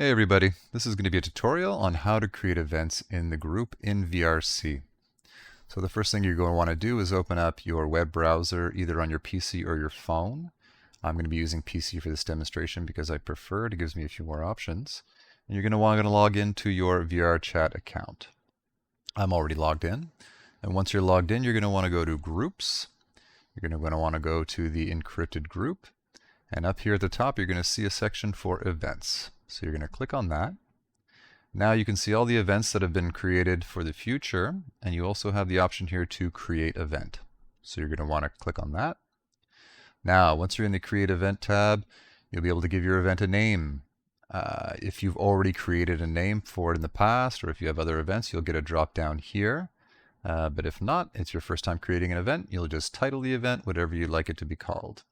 Hey everybody, this is going to be a tutorial on how to create events in the group in VRC. So the first thing you're going to want to do is open up your web browser either on your PC or your phone. I'm going to be using PC for this demonstration because I prefer it. It gives me a few more options. And you're going to want to log into your VRChat account. I'm already logged in. And once you're logged in, you're going to want to go to Groups. You're going to want to go to the encrypted group. And up here at the top, you're going to see a section for events. So you're going to click on that. Now you can see all the events that have been created for the future, and you also have the option here to create event. So you're going to want to click on that. Now, once you're in the Create Event tab, you'll be able to give your event a name. If you've already created a name for it in the past, or if you have other events, you'll get a drop down here. But if not, it's your first time creating an event, you'll just title the event whatever you'd like it to be called.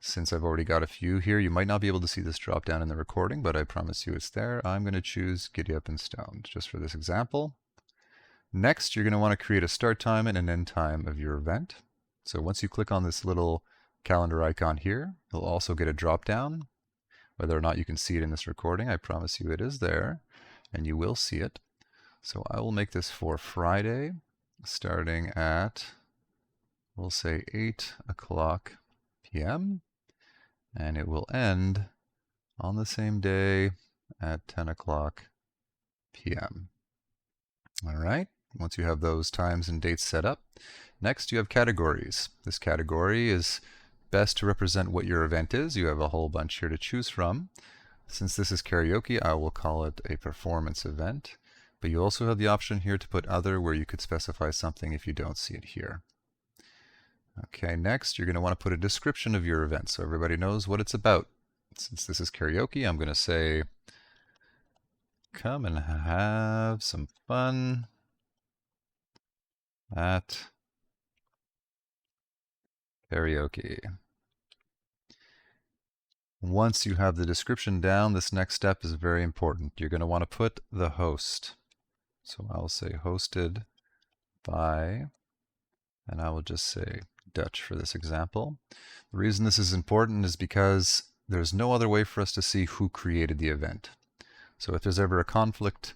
Since I've already got a few here, you might not be able to see this drop down in the recording, but I promise you it's there. I'm going to choose Giddy Up and Stoned just for this example. Next, you're going to want to create a start time and an end time of your event. So once you click on this little calendar icon here, you'll also get a drop down. Whether or not you can see it in this recording, I promise you it is there, and you will see it. So I will make this for Friday, starting at, we'll say 8 o'clock p.m. and it will end on the same day at 10 o'clock p.m. All right, once you have those times and dates set up, next you have categories. This category is best to represent what your event is. You have a whole bunch here to choose from. Since this is karaoke, I will call it a performance event, but you also have the option here to put other where you could specify something if you don't see it here. Okay, next you're going to want to put a description of your event so everybody knows what it's about. Since this is karaoke, I'm going to say, come and have some fun at karaoke. Once you have the description down, this next step is very important. You're going to want to put the host. So I'll say hosted by, and I will just say Dutch for this example. The reason this is important is because there's no other way for us to see who created the event. So if there's ever a conflict,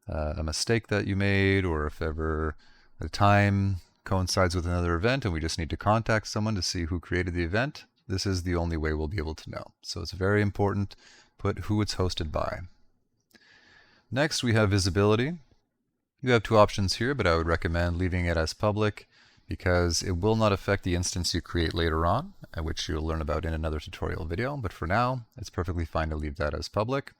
a mistake that you made, or if ever the time coincides with another event and we just need to contact someone to see who created the event, this is the only way we'll be able to know. So it's very important, put who it's hosted by. Next we have visibility. You have two options here, but I would recommend leaving it as public because it will not affect the instance you create later on, which you'll learn about in another tutorial video. But for now, it's perfectly fine to leave that as public.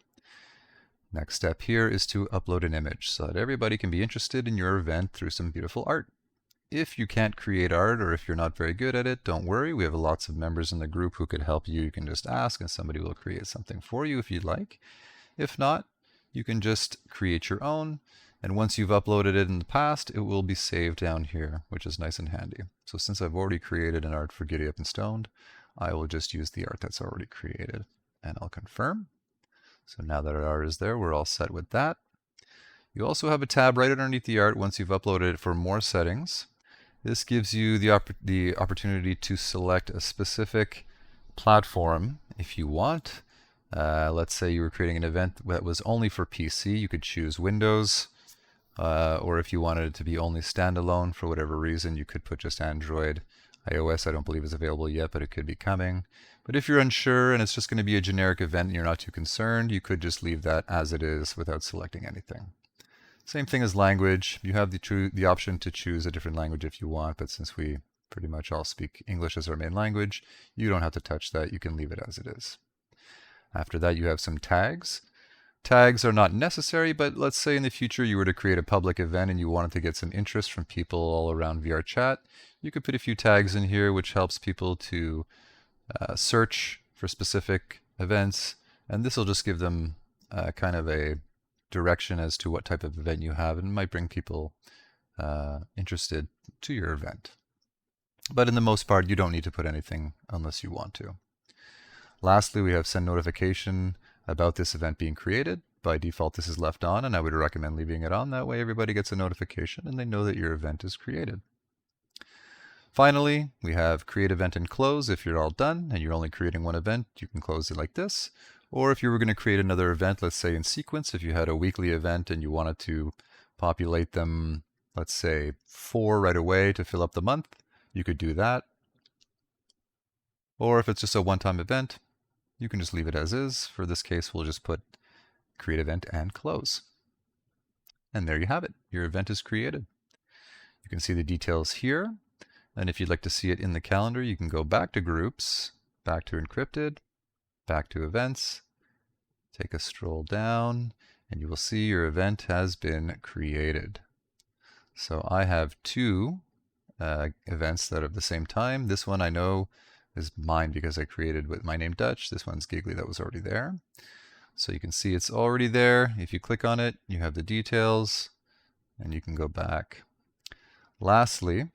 Next step here is to upload an image so that everybody can be interested in your event through some beautiful art. If you can't create art or if you're not very good at it, don't worry. We have lots of members in the group who could help you. You can just ask and somebody will create something for you if you'd like. If not, you can just create your own. And once you've uploaded it in the past, it will be saved down here, which is nice and handy. So since I've already created an art for Giddy Up and Stoned, I will just use the art that's already created. And I'll confirm. So now that our art is there, we're all set with that. You also have a tab right underneath the art once you've uploaded it for more settings. This gives you the opportunity to select a specific platform if you want. Let's say you were creating an event that was only for PC, you could choose Windows. Or if you wanted it to be only standalone for whatever reason, you could put just Android. iOS I don't believe is available yet, but it could be coming. But if you're unsure and it's just going to be a generic event and you're not too concerned, you could just leave that as it is without selecting anything. Same thing as language. You have the option to choose a different language if you want, but since we pretty much all speak English as our main language, you don't have to touch that. You can leave it as it is. After that, you have some tags. Tags are not necessary, but let's say in the future you were to create a public event and you wanted to get some interest from people all around VRChat, you could put a few tags in here which helps people to search for specific events, and this will just give them kind of a direction as to what type of event you have and might bring people interested to your event. But in the most part, you don't need to put anything unless you want to. Lastly, we have send notification about this event being created. By default, this is left on, and I would recommend leaving it on. That way everybody gets a notification and they know that your event is created. Finally, we have create event and close. If you're all done and you're only creating one event, you can close it like this. Or if you were going to create another event, let's say in sequence, if you had a weekly event and you wanted to populate them, let's say 4 right away to fill up the month, you could do that. Or if it's just a one-time event, you can just leave it as is. For this case, we'll just put create event and close. And there you have it. Your event is created. You can see the details here. And if you'd like to see it in the calendar, you can go back to groups, back to encrypted, back to events, take a stroll down, and you will see your event has been created. So I have 2 events that are at the same time. This one I know is mine because I created with my name Dutch. This one's Giggly that was already there. So you can see it's already there. If you click on it, you have the details, and you can go back. Lastly,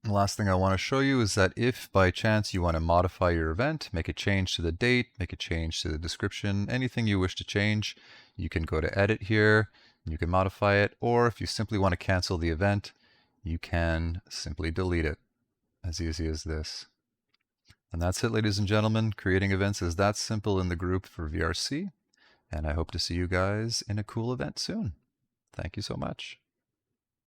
the last thing I want to show you is that if by chance you want to modify your event, make a change to the date, make a change to the description, anything you wish to change, you can go to edit here, and you can modify it, or if you simply want to cancel the event, you can simply delete it. As easy as this. And that's it, ladies and gentlemen. Creating events is that simple in the group for VRC, and I hope to see you guys in a cool event soon. Thank you so much.